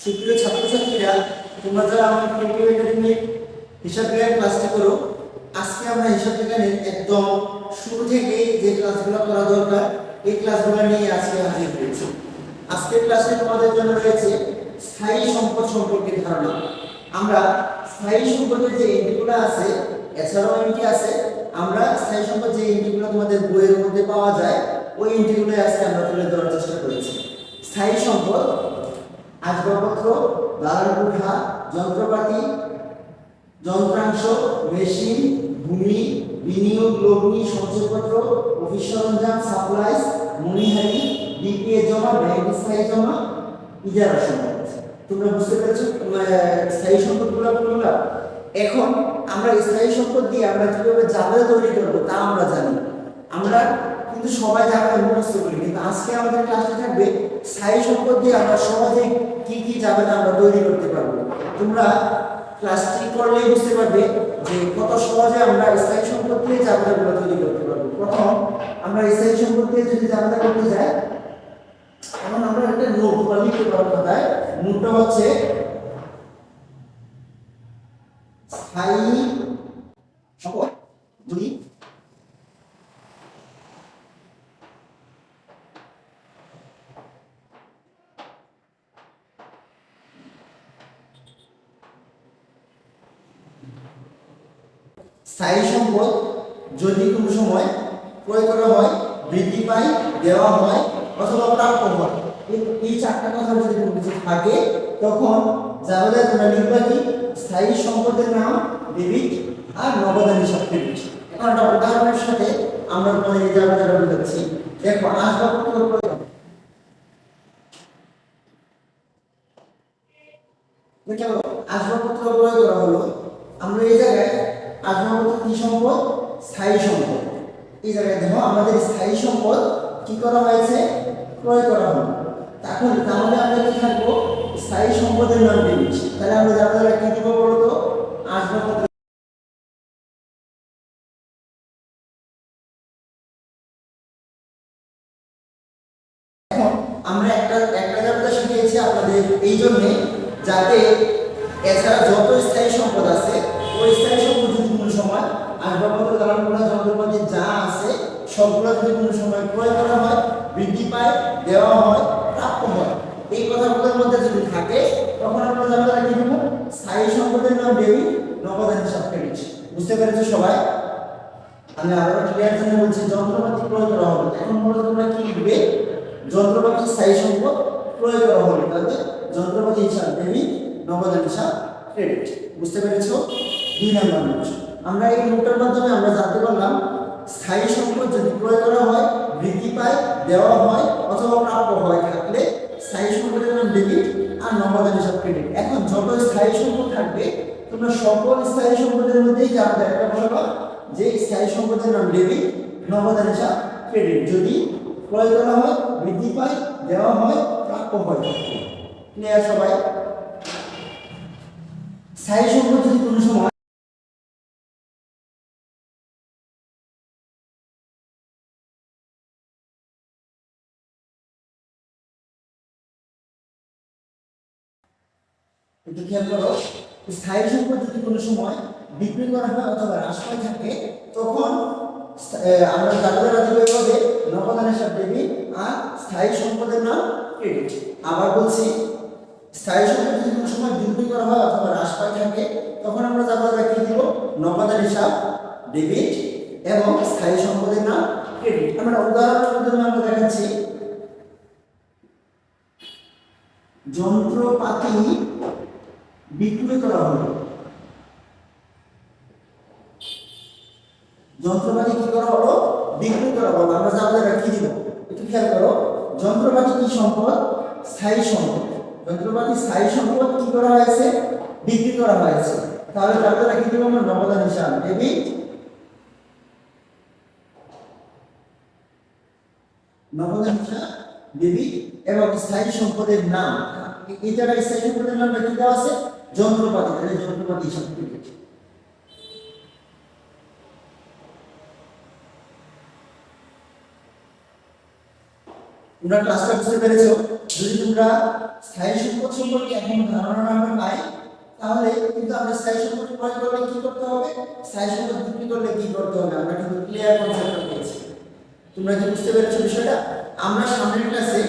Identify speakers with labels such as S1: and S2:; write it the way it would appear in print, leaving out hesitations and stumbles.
S1: সুপ্রিয় ছাত্রছাত্রীরা, তোমরা যারা আমার প্রিয় একাডেমির হিসাব বিজ্ঞান ক্লাসটি করো, আজকে আমরা হিসাব বিজ্ঞানের একদম শুরু থেকেই যে ক্লাসগুলো করা দরকার এই ক্লাসগুলো নিয়ে আজকে হাজির হয়েছি। আজকের ক্লাসে তোমাদের জন্য রয়েছে স্থায়ী সম্পদ সম্পর্কে ধারণা। আমরা স্থায়ী সম্পদের যে এন্ট্রিগুলো আছে, এছাড়াও এন্ট্রি আছে, আমরা স্থায়ী সম্পদ যে এন্ট্রিগুলো তোমাদের বইয়ের মধ্যে পাওয়া যায় ওই এন্ট্রিগুলো আজকে আমরা তুলে ধরার চেষ্টা করেছি। স্থায়ী সম্পদ আসবাবপত্র, দালান কোঠা, যন্ত্রপাতি, যন্ত্রাংশ, মেশিন, ভূমি, বিনিয়োগ, লগ্নি, সঞ্চয়পত্র, অফিস সরঞ্জাম, সাপ্লাইজ, মনিহারি, বিপিএ জমা, ব্যাংক স্থায়ী জমা, ইজারা সম্পদ। তোমরা বুঝতে পেরেছো স্থায়ী সম্পদগুলো কোনগুলো? এখন আমরা স্থায়ী সম্পদ দিয়ে আমরা কিভাবে জাবেদা তৈরি করবো তা আমরা জানি। আমরা কিন্তু সবাই জাবেদা মুখস্থ করি, কিন্তু আজকে আমাদের ক্লাসে থাকবে স্থায়ী সম্পদ দিয়ে আমরা সহজে কি কি জাবেদা আমরা তৈরি করতে পারবো। তোমরা ক্লাসটি করলেই বুঝতে পারবে যে কত সহজে আমরা স্থায়ী সম্পদ দিয়ে জাবেদাগুলো তৈরি করতে পারবো। প্রথম আমরা স্থায়ী সম্পদ দিয়ে যদি জাবেদা করতে যাই, এখন আমরা একটা নোট লিখতে পারবো। তাই নোটটা হচ্ছে স্থায়ী সম্পদ যদি স্থায়ী সম্পদ যদি কোনো সময় ক্রয় করা হয়, বৃদ্ধি পায়, দেওয়া হয় অথবা প্রাপ্য হয়, এই চারটা কথা যদি কোনো কিছু থাকে তখন জাবেদায় তোমরা লিখবা কি স্থায়ী সম্পদের নাম ডেবিট আর নগদান হিসাব ক্রেডিট। এখন একটা উদাহরণের সাথে আমরা তোমাদের এই জাবেদাটা বুঝাচ্ছি। দেখো আসবাবপত্র ক্রয়, আসবাবপত্র ক্রয় করা হলো, আমরা এই জায়গায় আসবাবপত্র কি সম্পদ? স্থায়ী সম্পদ। এই জায়গায় দেখো আমাদের স্থায়ী সম্পদ কি করা হয়েছে? ক্রয় করা হলো। তাহলে আমরা কি থাকবো? স্থায়ী সম্পদের নাম ডেবিট। তাহলে আমরা যারা কি দিব বলতো? আসবাবপত্র। এখন আমরা একটা জায়গা শিখিয়েছি আপনাদের এই জন্য যাতে এছাড়া যত স্থায়ী সম্পদ আছে ওই স্থায়ী সম্পদ যদি কোনো সময় আসবাবপত্র, দালান কোঠা, যন্ত্রপাতি যা আছে সবগুলো যদি কোনো সময় ক্রয় করা হয়, বৃদ্ধি পায়, দেওয়া হয়, প্রাপ্য হয়, এই কথাগুলোর মধ্যে যদি থাকে তখন আমরা জাবেদা কি দেব? স্থায়ী সম্পদের নাম ডেবিট, নগদান হিসাব ক্রেডিট। বুঝতে পেরেছো সবাই? আমি আবার ক্লিয়ার জন্য বলছি, যন্ত্রপাতি ক্রয় করা হবে। এখন বলো তোমরা কি লিখবে? যন্ত্রপাতি স্থায়ী সম্পদ ক্রয় করা হবে, তাহলে যন্ত্রপাতি হিসাব ডেবিট, নগদান হিসাব ক্রেডিট। বুঝতে পেরেছো? 2 নম্বর নোট। আমরা এই নোটের মাধ্যমে আমরা জানতে পারলাম স্থায়ী সম্পদ যদি ক্রয় করা হয়, বৃদ্ধি পায়, দেওয়া হয় অথবা প্রাপ্য হয় থাকলে স্থায়ী সম্পদের নাম ডেবিট আর নগদান হিসাব ক্রেডিট। এখন যত স্থায়ী সম্পদ থাকবে তোমরা সকল স্থায়ী সম্পদের মধ্যেই জানতে একটা বলবা যে স্থায়ী সম্পদের নাম ডেবিট, নগদান হিসাব ক্রেডিট যদি ক্রয় করা হয়, বৃদ্ধি পায়, দেওয়া হয়, প্রাপ্য হয়। ক্লিয়ার সবাই? স্থায়ী সম্পদ যদি কোনো সময় একটু খেয়াল করো, স্থায়ী সম্পদ যদি কোনো সময় বিক্রি করা হয় অথবা হ্রাস পায় থাকে তখন আমরা জাবেদা দিব এভাবে নগদান হিসাব ডেবিট আর স্থায়ী সম্পদের নাম ক্রেডিট। আবার বলছি, স্থায়ী সম্পদ যদি কোনো সময় বিক্রি করা হয় অথবা হ্রাস পায় থাকে তখন আমরা জাবেদা কি দিব? নগদান হিসাব ডেবিট এবং স্থায়ী সম্পদের নাম ক্রেডিট। আমরা উদাহরণের মাধ্যমে আমরা দেখাচ্ছি, যন্ত্রপাতি বিক্রি করা হলো। যন্ত্রপাতি কি করা হলো? বিক্রি করা হলো। আমরা জাবেদা কি দিব? একটু খেয়াল করো, যন্ত্রপাতি কি সম্পদ? স্থায়ী সম্পদ। যন্ত্রপাতি স্থায়ী সম্পদ কি করা হয়েছে? বিক্রি করা হয়েছে। তাহলে জাবেদা কি দিব? আমরা নগদান হিসাব ডেবিট, নগদান হিসাব ডেবিট এবং স্থায়ী সম্পদের নাম, এই জায়গায় স্থায়ী সম্পদের নামটা কি দেওয়া আছে? যন্ত্রপাতি, তাহলে যন্ত্রপাতি হিসাব ক্রেডিট। তোমরা ক্লাসটা বুঝতে পেরেছো? যদি তোমরা স্থায়ী সম্পদ সম্পর্কে এখন ধারণা না পাই, তাহলে কিন্তু আমরা স্থায়ী সম্পদ ক্রয় করলে কি করতে হবে, স্থায়ী সম্পদ বিক্রি করলে কি করতে হবে, আমরা কিন্তু ক্লিয়ার কনসেপ্ট পেয়েছি। তোমরা কি বুঝতে পেরেছো বিষয়টা? আমরা সামনের ক্লাসে